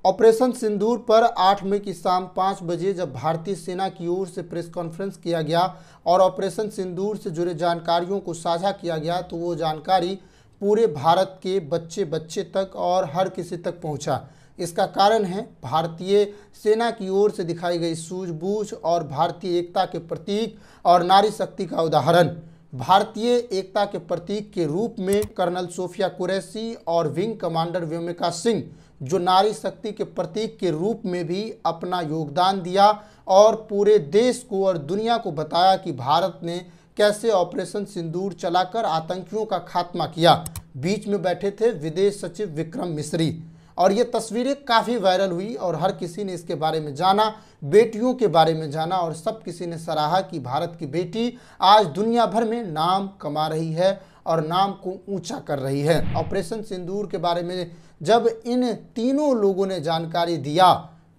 Operation सिंदूर पर 8 मई की शाम 5 बजे जब भारतीय सेना की ओर से प्रेस कॉन्फ्रेंस किया गया और ऑपरेशन सिंदूर से जुड़े जानकारियों को साझा किया गया तो वो जानकारी पूरे भारत के बच्चे बच्चे तक और हर किसी तक पहुंचा। इसका कारण है भारतीय सेना की ओर से दिखाई गई सूझबूझ और भारतीय एकता के प्रतीक और नारी शक्ति का उदाहरण। भारतीय एकता के प्रतीक के रूप में कर्नल सोफिया कुरैशी और विंग कमांडर व्योमिका सिंह, जो नारी शक्ति के प्रतीक के रूप में भी अपना योगदान दिया और पूरे देश को और दुनिया को बताया कि भारत ने कैसे ऑपरेशन सिंदूर चलाकर आतंकियों का खात्मा किया। बीच में बैठे थे विदेश सचिव विक्रम मिस्री और ये तस्वीरें काफ़ी वायरल हुई और हर किसी ने इसके बारे में जाना, बेटियों के बारे में जाना और सब किसी ने सराहा कि भारत की बेटी आज दुनिया भर में नाम कमा रही है और नाम को ऊंचा कर रही है। ऑपरेशन सिंदूर के बारे में जब इन तीनों लोगं ने जानकारी दिया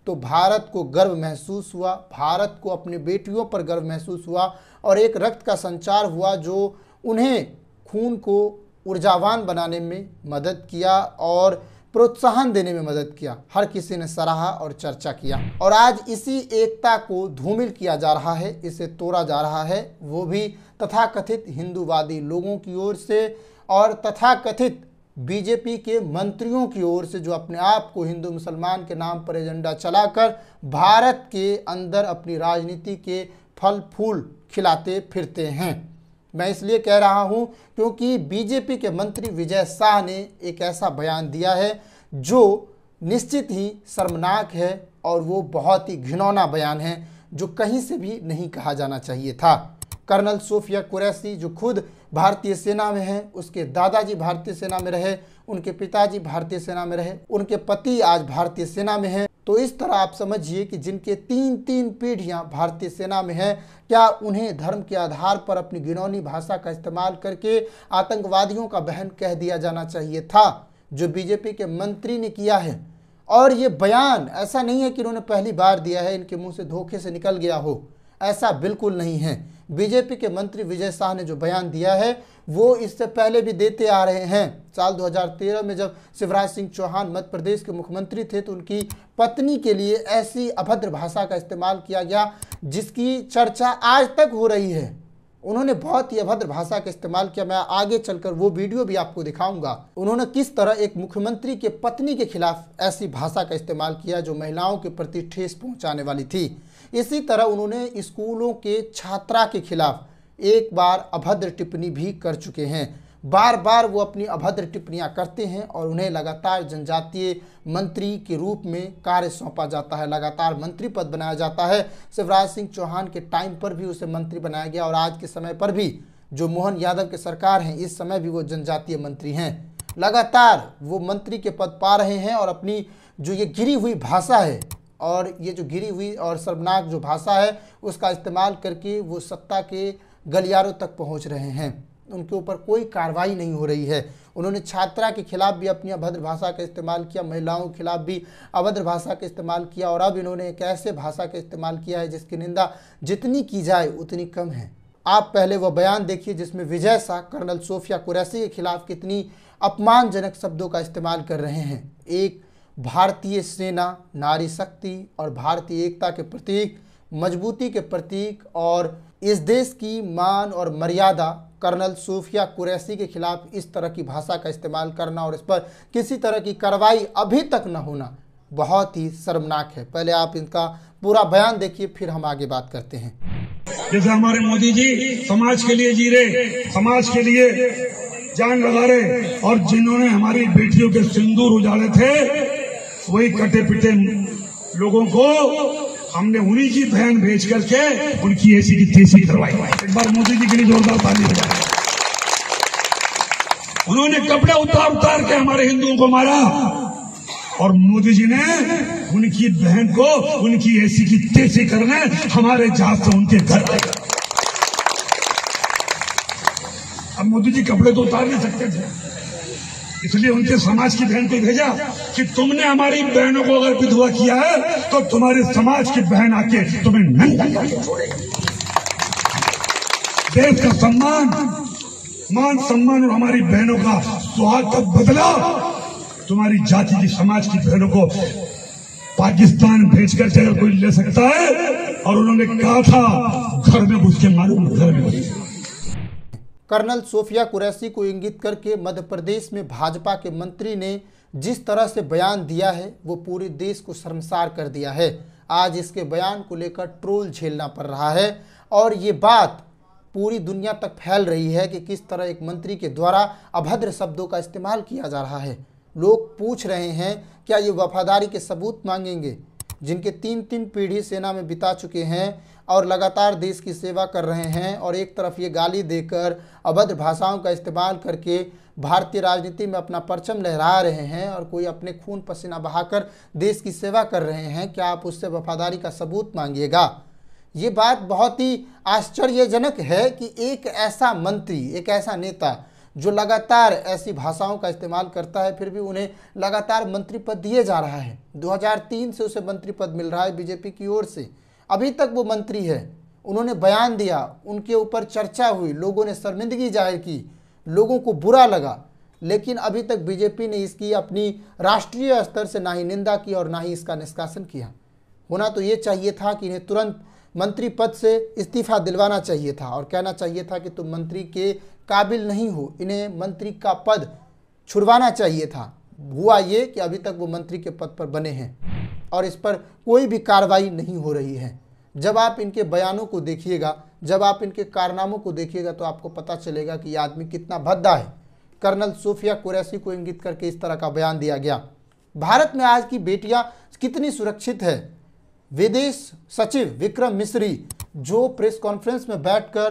तो भारत को गर्व महसूस हुआ, भारत को अपनी बेटियों पर गर्व महसूस हुआ और एक रक्त का संचार हुआ जो उन्हें खून को ऊर्जावान बनाने में मदद किया और प्रोत्साहन देने में मदद किया। हर किसी ने सराहा और चर्चा किया और आज इसी एकता को धूमिल किया जा रहा है, इसे तोड़ा जा रहा है, वो भी तथाकथित हिंदूवादी लोगों की ओर से और तथाकथित बीजेपी के मंत्रियों की ओर से, जो अपने आप को हिंदू मुसलमान के नाम पर एजेंडा चलाकर भारत के अंदर अपनी राजनीति के फल फूल खिलाते फिरते हैं। मैं इसलिए कह रहा हूं क्योंकि बीजेपी के मंत्री विजय शाह ने एक ऐसा बयान दिया है जो निश्चित ही शर्मनाक है और वो बहुत ही घिनौना बयान है जो कहीं से भी नहीं कहा जाना चाहिए था। कर्नल सोफिया कुरैशी जो खुद भारतीय सेना में है, उसके दादाजी भारतीय सेना में रहे, उनके पिताजी भारतीय सेना में रहे, उनके पति आज भारतीय सेना में हैं, तो इस तरह आप समझिए कि जिनके तीन पीढ़ियां भारतीय सेना में हैं, क्या उन्हें धर्म के आधार पर अपनी घिनौनी भाषा का इस्तेमाल करके आतंकवादियों का बहन कह दिया जाना चाहिए था, जो बीजेपी के मंत्री ने किया है। और ये बयान ऐसा नहीं है कि उन्होंने पहली बार दिया है, इनके मुंह से धोखे से निकल गया हो, ऐसा बिल्कुल नहीं है। बीजेपी के मंत्री विजय शाह ने जो बयान दिया है वो इससे पहले भी देते आ रहे हैं। साल 2013 में जब शिवराज सिंह चौहान मध्य प्रदेश के मुख्यमंत्री थे तो उनकी पत्नी के लिए ऐसी अभद्र भाषा का इस्तेमाल किया गया जिसकी चर्चा आज तक हो रही है। उन्होंने बहुत ही अभद्र भाषा का इस्तेमाल किया। मैं आगे चलकर वो वीडियो भी आपको दिखाऊंगा। उन्होंने किस तरह एक मुख्यमंत्री के पत्नी के खिलाफ ऐसी भाषा का इस्तेमाल किया जो महिलाओं के प्रति ठेस पहुंचाने वाली थी। इसी तरह उन्होंने स्कूलों के छात्रा के खिलाफ एक बार अभद्र टिप्पणी भी कर चुके हैं। बार बार वो अपनी अभद्र टिप्पणियां करते हैं और उन्हें लगातार जनजातीय मंत्री के रूप में कार्य सौंपा जाता है, लगातार मंत्री पद बनाया जाता है। शिवराज सिंह चौहान के टाइम पर भी उसे मंत्री बनाया गया और आज के समय पर भी जो मोहन यादव के सरकार हैं इस समय भी वो जनजातीय मंत्री हैं। लगातार वो मंत्री के पद पा रहे हैं और अपनी जो ये गिरी हुई भाषा है और ये जो गिरी हुई और शर्मनाक जो भाषा है उसका इस्तेमाल करके वो सत्ता के गलियारों तक पहुंच रहे हैं। उनके ऊपर कोई कार्रवाई नहीं हो रही है। उन्होंने छात्रा के खिलाफ भी अपनी अभद्र भाषा का इस्तेमाल किया, महिलाओं के खिलाफ भी अभद्र भाषा का इस्तेमाल किया और अब इन्होंने एक ऐसे भाषा का इस्तेमाल किया है जिसकी निंदा जितनी की जाए उतनी कम है। आप पहले वह बयान देखिए जिसमें विजय शाह कर्नल सोफिया कुरैशी के खिलाफ कितनी अपमानजनक शब्दों का इस्तेमाल कर रहे हैं। एक भारतीय सेना, नारी शक्ति और भारतीय एकता के प्रतीक, मजबूती के प्रतीक और इस देश की मान और मर्यादा कर्नल सोफिया कुरैशी के खिलाफ इस तरह की भाषा का इस्तेमाल करना और इस पर किसी तरह की कार्रवाई अभी तक न होना बहुत ही शर्मनाक है। पहले आप इनका पूरा बयान देखिए, फिर हम आगे बात करते हैं। जैसे हमारे मोदी जी समाज के लिए जी रहे, समाज के लिए जान लगा रहे और जिन्होंने हमारी बेटियों के सिंदूर उजाड़े थे वही कटे पिटे लोगों को हमने उन्हीं की बहन भेज करके उनकी ऐसी की तैसी करवाई। एक बार मोदी जी के लिए जोरदार ताली बजाएं। उन्होंने कपड़े उतार उतार के हमारे हिंदुओं को मारा और मोदी जी ने उनकी बहन को उनकी ऐसी की तैसी करने हमारे जहाज से उनके घर आए। अब मोदी जी कपड़े तो उतार नहीं सकते थे, इसलिए उनके समाज की बहन को भेजा कि तुमने हमारी बहनों को अगर विधवा किया है तो तुम्हारे समाज की बहन आके तुम्हें नंगा करके छोड़ेगी। देश का सम्मान, मान सम्मान और हमारी बहनों का सुहाग का बदला तुम्हारी जाति की समाज की बहनों को पाकिस्तान भेज करके अगर कोई ले सकता है, और उन्होंने कहा था घर में घुस के मारूंगा, घर में घुस। कर्नल सोफिया कुरैशी को इंगित करके मध्य प्रदेश में भाजपा के मंत्री ने जिस तरह से बयान दिया है वो पूरे देश को शर्मसार कर दिया है। आज इसके बयान को लेकर ट्रोल झेलना पड़ रहा है और ये बात पूरी दुनिया तक फैल रही है कि किस तरह एक मंत्री के द्वारा अभद्र शब्दों का इस्तेमाल किया जा रहा है। लोग पूछ रहे हैं क्या ये वफादारी के सबूत मांगेंगे, जिनके 3-3 पीढ़ी सेना में बिता चुके हैं और लगातार देश की सेवा कर रहे हैं, और एक तरफ ये गाली देकर अभद्र भाषाओं का इस्तेमाल करके भारतीय राजनीति में अपना परचम लहरा रहे हैं और कोई अपने खून पसीना बहाकर देश की सेवा कर रहे हैं। क्या आप उससे वफादारी का सबूत मांगिएगा? ये बात बहुत ही आश्चर्यजनक है कि एक ऐसा मंत्री, एक ऐसा नेता जो लगातार ऐसी भाषाओं का इस्तेमाल करता है, फिर भी उन्हें लगातार मंत्री पद दिए जा रहा है। 2003 से उसे मंत्री पद मिल रहा है बीजेपी की ओर से, अभी तक वो मंत्री है। उन्होंने बयान दिया, उनके ऊपर चर्चा हुई, लोगों ने शर्मिंदगी जाहिर की, लोगों को बुरा लगा, लेकिन अभी तक बीजेपी ने इसकी अपनी राष्ट्रीय स्तर से ना ही निंदा की और ना ही इसका निष्कासन किया। होना तो ये चाहिए था कि इन्हें तुरंत मंत्री पद से इस्तीफा दिलवाना चाहिए था और कहना चाहिए था कि तुम मंत्री के काबिल नहीं हो, इन्हें मंत्री का पद छुड़वाना चाहिए था। हुआ ये कि अभी तक वो मंत्री के पद पर बने हैं और इस पर कोई भी कार्रवाई नहीं हो रही है। जब आप इनके बयानों को देखिएगा, जब आप इनके कारनामों को देखिएगा तो आपको पता चलेगा कि ये आदमी कितना भद्दा है। कर्नल सोफिया कुरैशी को इंगित करके इस तरह का बयान दिया गया। भारत में आज की बेटियां कितनी सुरक्षित है? विदेश सचिव विक्रम मिस्री जो प्रेस कॉन्फ्रेंस में बैठकर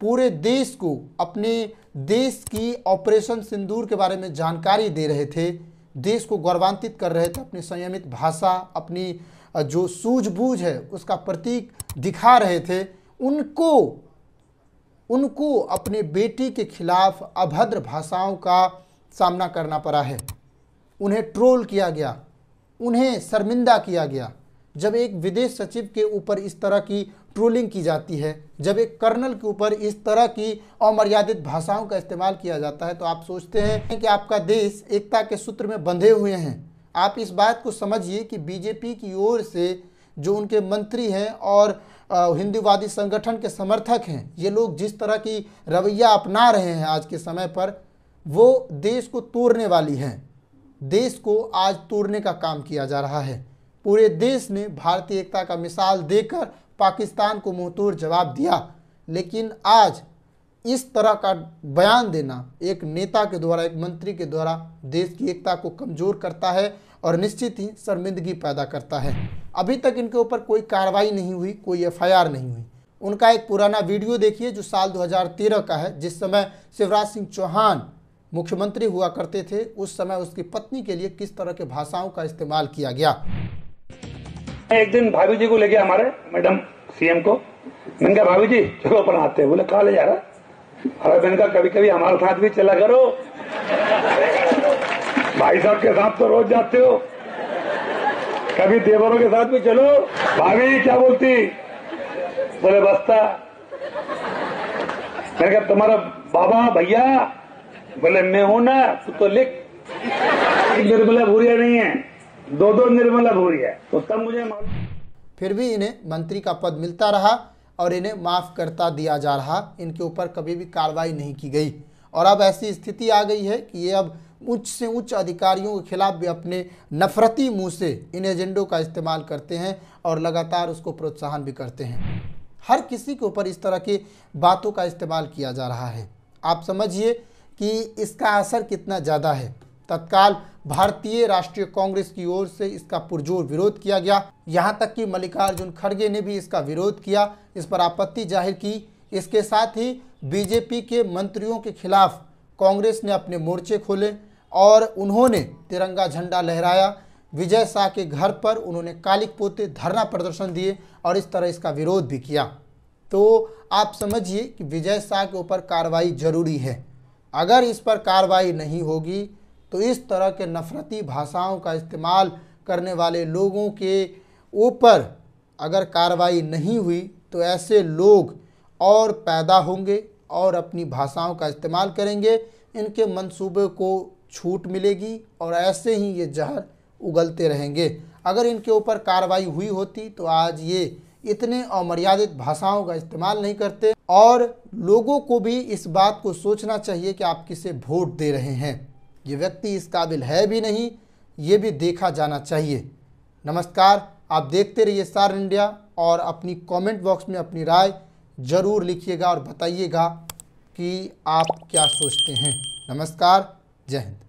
पूरे देश को अपने देश की ऑपरेशन सिंदूर के बारे में जानकारी दे रहे थे, देश को गौरवान्वित कर रहे थे, अपनी संयमित भाषा, अपनी जो सूझबूझ है उसका प्रतीक दिखा रहे थे, उनको अपने बेटी के खिलाफ अभद्र भाषाओं का सामना करना पड़ा है। उन्हें ट्रोल किया गया, उन्हें शर्मिंदा किया गया। जब एक विदेश सचिव के ऊपर इस तरह की ट्रोलिंग की जाती है, जब एक कर्नल के ऊपर इस तरह की अमर्यादित भाषाओं का इस्तेमाल किया जाता है, तो आप सोचते हैं कि आपका देश एकता के सूत्र में बंधे हुए हैं। आप इस बात को समझिए कि बीजेपी की ओर से जो उनके मंत्री हैं और हिंदूवादी संगठन के समर्थक हैं, ये लोग जिस तरह की रवैया अपना रहे हैं आज के समय पर, वो देश को तोड़ने वाली हैं। देश को आज तोड़ने का काम किया जा रहा है। पूरे देश ने भारतीय एकता का मिसाल देकर पाकिस्तान को मुंहतोड़ जवाब दिया, लेकिन आज इस तरह का बयान देना एक नेता के द्वारा, एक मंत्री के द्वारा देश की एकता को कमज़ोर करता है और निश्चित ही शर्मिंदगी पैदा करता है। अभी तक इनके ऊपर कोई कार्रवाई नहीं हुई, कोई एफआईआर नहीं हुई। उनका एक पुराना वीडियो देखिए जो साल 2013 का है, जिस समय शिवराज सिंह चौहान मुख्यमंत्री हुआ करते थे। उस समय उसकी पत्नी के लिए किस तरह के भाषाओं का इस्तेमाल किया गया। एक दिन भाभी जी को लेके हमारे मैडम सीएम को, मैंने कहा भाभी जी चलो अपन आते हैं। बोले कहाँ ले जा रहा? अरे मैंने कहा कभी कभी हमारे साथ भी चला करो, भाई साहब के साथ तो रोज जाते हो, कभी देवरों के साथ भी चलो। भाभी क्या बोलती? बोले बस्ता। मैंने कहा तुम्हारा बाबा भैया? बोले मैं हूं ना, तू तो लिख। निर्मला भूरिया नहीं है, दो निर्मला भूरिया। तो तब मुझे फिर भी इन्हें मंत्री का पद मिलता रहा और इन्हें माफ़ करता दिया जा रहा। इनके ऊपर कभी भी कार्रवाई नहीं की गई और अब ऐसी स्थिति आ गई है कि ये अब उच्च से उच्च अधिकारियों के खिलाफ भी अपने नफरती मुंह से इन एजेंडों का इस्तेमाल करते हैं और लगातार उसको प्रोत्साहन भी करते हैं। हर किसी के ऊपर इस तरह की बातों का इस्तेमाल किया जा रहा है। आप समझिए कि इसका असर कितना ज़्यादा है। तत्काल भारतीय राष्ट्रीय कांग्रेस की ओर से इसका पुरजोर विरोध किया गया। यहाँ तक कि मल्लिकार्जुन खड़गे ने भी इसका विरोध किया, इस पर आपत्ति जाहिर की। इसके साथ ही बीजेपी के मंत्रियों के खिलाफ कांग्रेस ने अपने मोर्चे खोले और उन्होंने तिरंगा झंडा लहराया। विजय शाह के घर पर उन्होंने कालिक पोते धरना प्रदर्शन दिए और इस तरह इसका विरोध भी किया। तो आप समझिए कि विजय शाह के ऊपर कार्रवाई जरूरी है। अगर इस पर कार्रवाई नहीं होगी तो इस तरह के नफरती भाषाओं का इस्तेमाल करने वाले लोगों के ऊपर अगर कार्रवाई नहीं हुई तो ऐसे लोग और पैदा होंगे और अपनी भाषाओं का इस्तेमाल करेंगे। इनके मंसूबे को छूट मिलेगी और ऐसे ही ये जहर उगलते रहेंगे। अगर इनके ऊपर कार्रवाई हुई होती तो आज ये इतने अमर्यादित भाषाओं का इस्तेमाल नहीं करते। और लोगों को भी इस बात को सोचना चाहिए कि आप किसे वोट दे रहे हैं। ये व्यक्ति इस काबिल है भी नहीं, ये भी देखा जाना चाहिए। नमस्कार, आप देखते रहिए स्टार इंडिया और अपनी कमेंट बॉक्स में अपनी राय ज़रूर लिखिएगा और बताइएगा कि आप क्या सोचते हैं। नमस्कार, जय हिंद।